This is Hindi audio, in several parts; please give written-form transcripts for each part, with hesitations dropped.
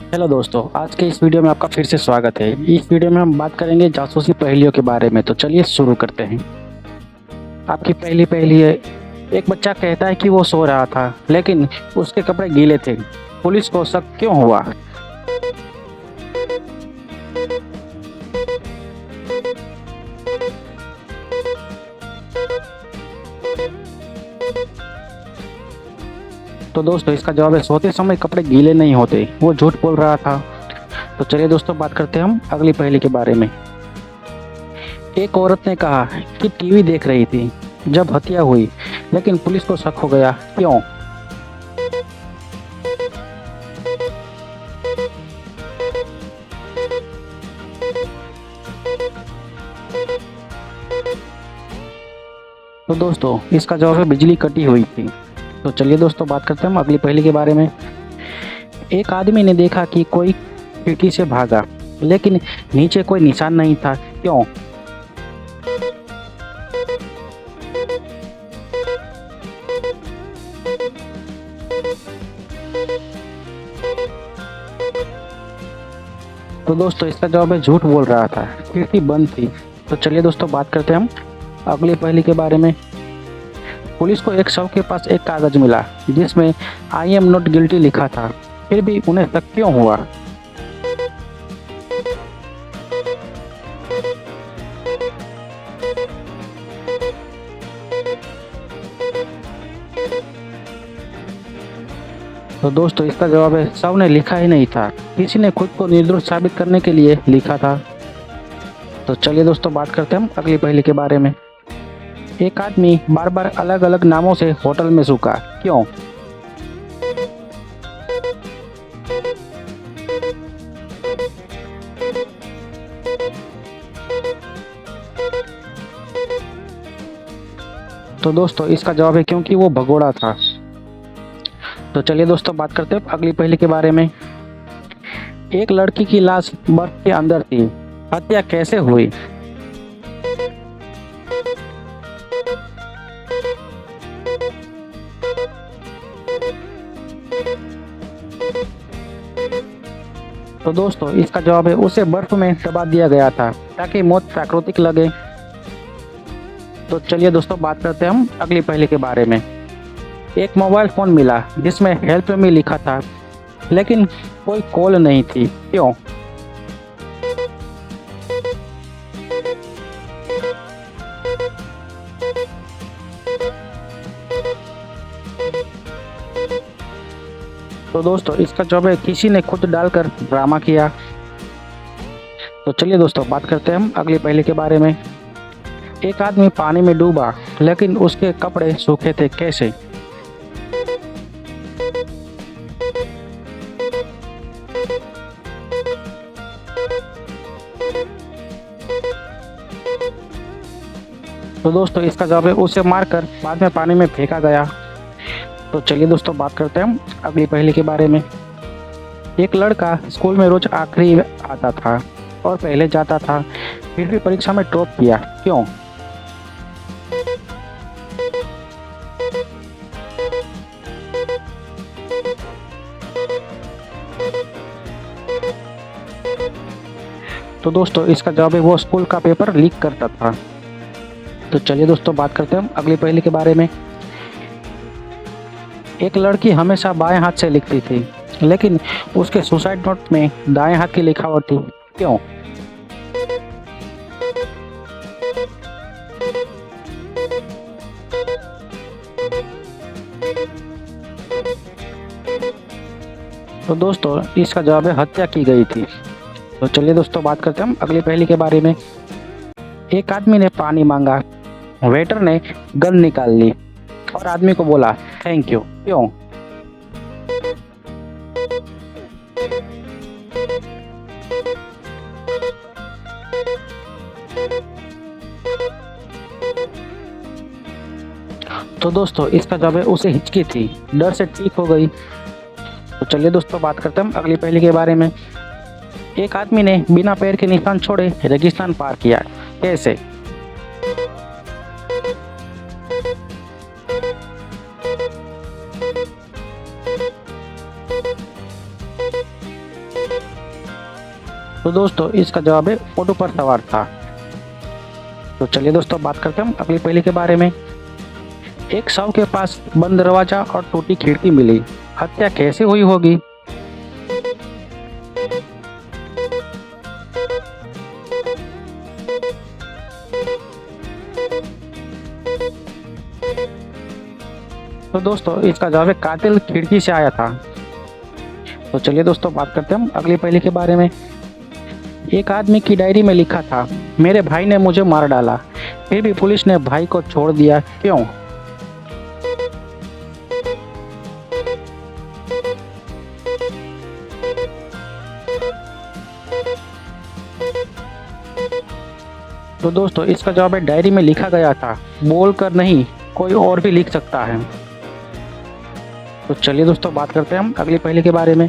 हेलो दोस्तों, आज के इस वीडियो में आपका फिर से स्वागत है। इस वीडियो में हम बात करेंगे जासूसी पहेलियों के बारे में। तो चलिए शुरू करते हैं। आपकी पहली पहेली है। एक बच्चा कहता है कि वो सो रहा था, लेकिन उसके कपड़े गीले थे। पुलिस को शक क्यों हुआ? तो दोस्तों, इसका जवाब है सोते समय कपड़े गीले नहीं होते, वो झूठ बोल रहा था। तो चलिए दोस्तों, बात करते हैं हम अगली पहेली के बारे में। एक औरत ने कहा कि टीवी देख रही थी जब हत्या हुई, लेकिन पुलिस को शक हो गया। क्यों? तो दोस्तों, इसका जवाब है बिजली कटी हुई थी। तो चलिए दोस्तों, बात करते हैं हम अगली पहेली के बारे में। एक आदमी ने देखा कि कोई खिड़की से भागा, लेकिन नीचे कोई निशान नहीं था। क्यों? तो दोस्तों, इसका जवाब है झूठ बोल रहा था, खिड़की बंद थी। तो चलिए दोस्तों, बात करते हैं हम अगली पहेली के बारे में। पुलिस को एक शव के पास एक कागज मिला जिसमें आई एम नॉट गिल्टी लिखा था, फिर भी उन्हें शक क्यों हुआ? तो दोस्तों, इसका जवाब है शव ने लिखा ही नहीं था, किसी ने खुद को निर्दोष साबित करने के लिए लिखा था। तो चलिए दोस्तों, बात करते हैं हम अगली पहेली के बारे में। एक आदमी बार बार अलग अलग नामों से होटल में रुका। क्यों? तो दोस्तों, इसका जवाब है क्योंकि वो भगोड़ा था। तो चलिए दोस्तों, बात करते हैं अगली पहेली के बारे में। एक लड़की की लाश बर्फ के अंदर थी, हत्या कैसे हुई? तो दोस्तों, इसका जवाब है उसे बर्फ में दबा दिया गया था ताकि मौत प्राकृतिक लगे। तो चलिए दोस्तों, बात करते हैं हम अगली पहेली के बारे में। एक मोबाइल फोन मिला जिसमें हेल्प मी लिखा था, लेकिन कोई कॉल नहीं थी। क्यों? तो दोस्तों, इसका जवाब है किसी ने खुद डालकर ड्रामा किया। तो चलिए दोस्तों, बात करते हैं हम अगली पहेली के बारे में। एक आदमी पानी में डूबा, लेकिन उसके कपड़े सूखे थे। कैसे? तो दोस्तों, इसका जवाब है उसे मारकर बाद में पानी में फेंका गया। तो चलिए दोस्तों, बात करते हैं हम अगली पहेली के बारे में। एक लड़का स्कूल में रोज आखिरी आता था और पहले जाता था, फिर भी परीक्षा में टॉप किया। क्यों? तो दोस्तों, इसका जवाब है वो स्कूल का पेपर लीक करता था। तो चलिए दोस्तों, बात करते हैं हम अगली पहेली के बारे में। एक लड़की हमेशा बाएं हाथ से लिखती थी, लेकिन उसके सुसाइड नोट में दाएं हाथ की लिखावट थी। क्यों? तो दोस्तों, इसका जवाब है हत्या की गई थी। तो चलिए दोस्तों, बात करते हैं हम अगली पहेली के बारे में। एक आदमी ने पानी मांगा, वेटर ने गन निकाल ली और आदमी को बोला थैंक यू। क्यों? तो दोस्तों, इसका जवाब है उसे हिचकी थी, डर से ठीक हो गई। तो चलिए दोस्तों, बात करते हैं हम अगली पहेली के बारे में। एक आदमी ने बिना पैर के निशान छोड़े रेगिस्तान पार किया। कैसे? तो दोस्तों इसका जवाब है ऑटो पर सवार था। तो चलिए दोस्तों बात करते हैं हम अगली पहेली के बारे में। एक शव के पास बंद दरवाजा और टूटी खिड़की मिली, हत्या कैसे हुई होगी? तो दोस्तों इसका जवाब है कातिल खिड़की से आया था। तो चलिए दोस्तों बात करते हैं हम अगली पहेली के बारे में। एक आदमी की डायरी में लिखा था, मेरे भाई ने मुझे मार डाला, फिर भी पुलिस ने भाई को छोड़ दिया, क्यों? तो दोस्तों इसका जवाब है डायरी में लिखा गया था, बोल कर नहीं, कोई और भी लिख सकता है। तो चलिए दोस्तों बात करते हैं हम अगली पहेली के बारे में।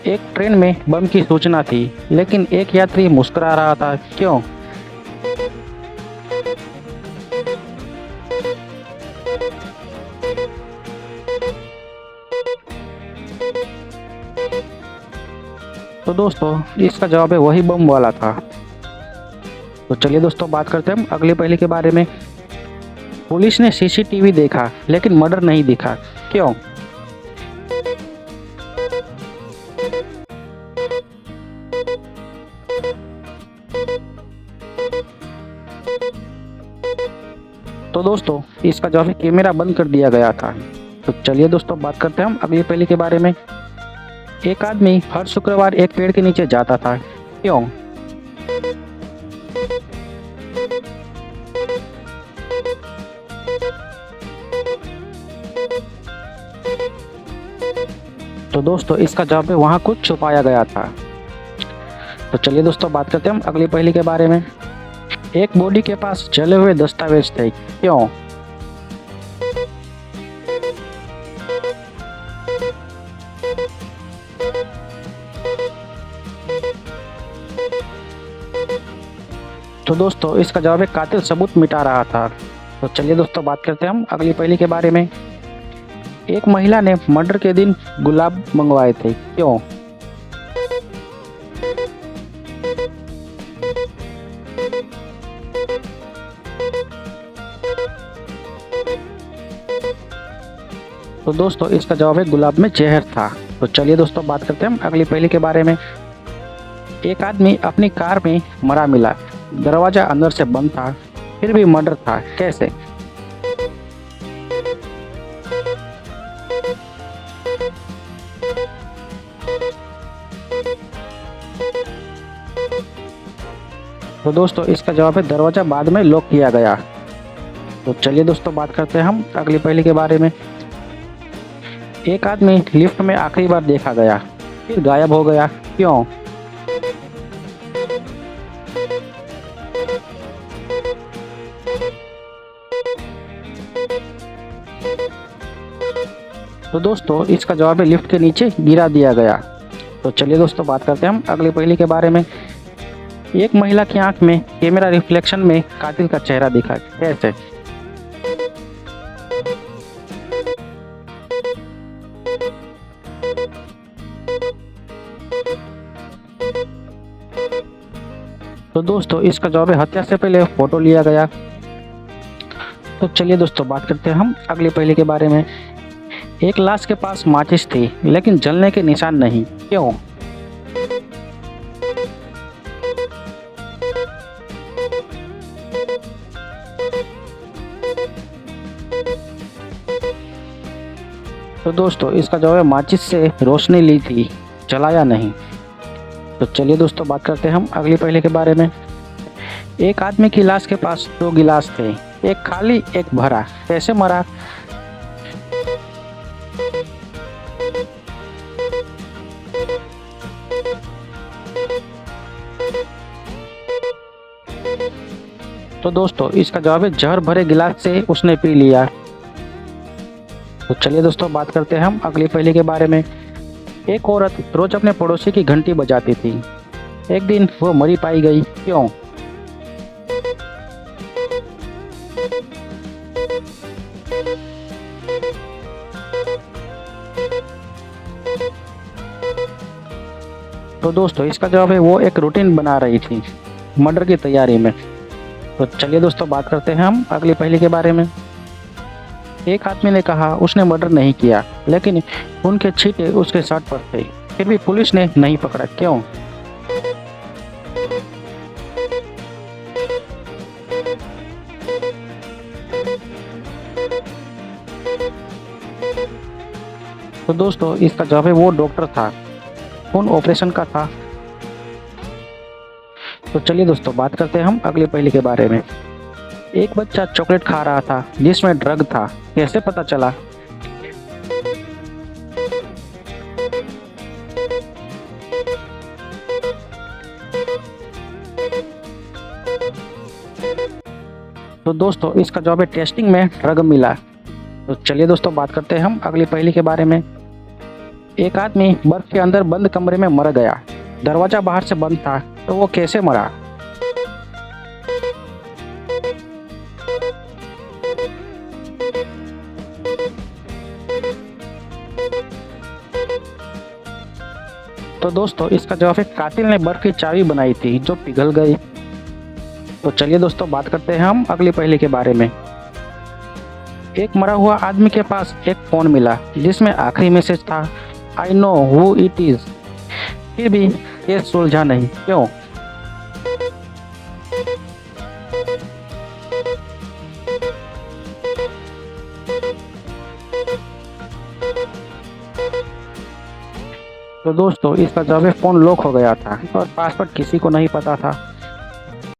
एक ट्रेन में बम की सूचना थी, लेकिन एक यात्री मुस्कुरा रहा था, क्यों? तो दोस्तों इसका जवाब है वही बम वाला था। तो चलिए दोस्तों बात करते हैं हम अगली पहेली के बारे में। पुलिस ने सीसीटीवी देखा, लेकिन मर्डर नहीं दिखा, क्यों? तो दोस्तों इसका जवाब है कैमरा बंद कर दिया गया था। तो चलिए दोस्तों बात करते हैं हम अगली पहेली के बारे में। एक आदमी हर शुक्रवार एक पेड़ के नीचे जाता था, क्यों? तो दोस्तों इसका जवाब है वहाँ कुछ छुपाया गया था। तो चलिए दोस्तों बात करते हैं हम अगली पहेली के बारे में। एक बॉडी के पास जले हुए दस्तावेज थे, क्यों? तो दोस्तों इसका जवाब है कातिल सबूत मिटा रहा था। तो चलिए दोस्तों बात करते हैं हम अगली पहेली के बारे में। एक महिला ने मर्डर के दिन गुलाब मंगवाए थे, क्यों? तो दोस्तों इसका जवाब है गुलाब में जहर था। तो चलिए दोस्तों बात करते हैं हम अगली पहेली के बारे में। एक आदमी अपनी कार में मरा मिला, दरवाजा अंदर से बंद था, फिर भी मर्डर था, कैसे? तो दोस्तों इसका जवाब है दरवाजा बाद में लॉक किया गया। तो चलिए दोस्तों बात करते हैं हम अगली पहेली के बारे में। एक आदमी लिफ्ट में आखिरी बार देखा गया, फिर गायब हो गया, क्यों? तो दोस्तों इसका जवाब है लिफ्ट के नीचे गिरा दिया गया। तो चलिए दोस्तों बात करते हैं हम अगली पहेली के बारे में। एक महिला की आंख में कैमरा रिफ्लेक्शन में कातिल का चेहरा दिखा, कैसे? तो दोस्तों इसका जवाब है हत्या से पहले फोटो लिया गया। तो चलिए दोस्तों बात करते हैं हम अगली पहेली के बारे में। एक लाश के पास माचिस थी, लेकिन जलने के निशान नहीं, क्यों? तो दोस्तों इसका जवाब है माचिस से रोशनी ली थी, जलाया नहीं। तो चलिए दोस्तों बात करते हैं हम अगली पहेली के बारे में। एक आदमी की लाश के पास 2 गिलास थे, एक खाली एक भरा, कैसे मरा? तो दोस्तों इसका जवाब है जहर भरे गिलास से उसने पी लिया। तो चलिए दोस्तों बात करते हैं हम अगली पहेली के बारे में। एक औरत रोज अपने पड़ोसी की घंटी बजाती थी, एक दिन वो मरी पाई गई, क्यों? तो दोस्तों इसका जवाब है वो एक रूटीन बना रही थी मर्डर की तैयारी में। तो चलिए दोस्तों बात करते हैं हम अगली पहेली के बारे में। एक आदमी ने कहा उसने मर्डर नहीं किया, लेकिन उनके छींटे उसके शर्ट पर थे, फिर भी पुलिस ने नहीं पकड़ा, क्यों? तो दोस्तों इसका जवाब है वो डॉक्टर था, खून ऑपरेशन का था। तो चलिए दोस्तों बात करते हैं हम अगली पहेली के बारे में। एक बच्चा चॉकलेट खा रहा था जिसमें ड्रग था, कैसे पता चला? तो दोस्तों इसका जवाब है टेस्टिंग में ड्रग मिला। तो चलिए दोस्तों बात करते हैं हम अगली पहेली के बारे में। एक आदमी बर्फ के अंदर बंद कमरे में मर गया, दरवाजा बाहर से बंद था, तो वो कैसे मरा? तो दोस्तों इसका जवाब है कातिल ने बर्फ की चाबी बनाई थी जो पिघल गई। तो चलिए दोस्तों बात करते हैं हम अगली पहेली के बारे में। एक मरा हुआ आदमी के पास एक फोन मिला जिसमें आखिरी मैसेज था, I know who it is, फिर भी केस सुलझा नहीं, क्यों? तो दोस्तों इसका जवाब है फोन लॉक हो गया था और पासवर्ड किसी को नहीं पता था।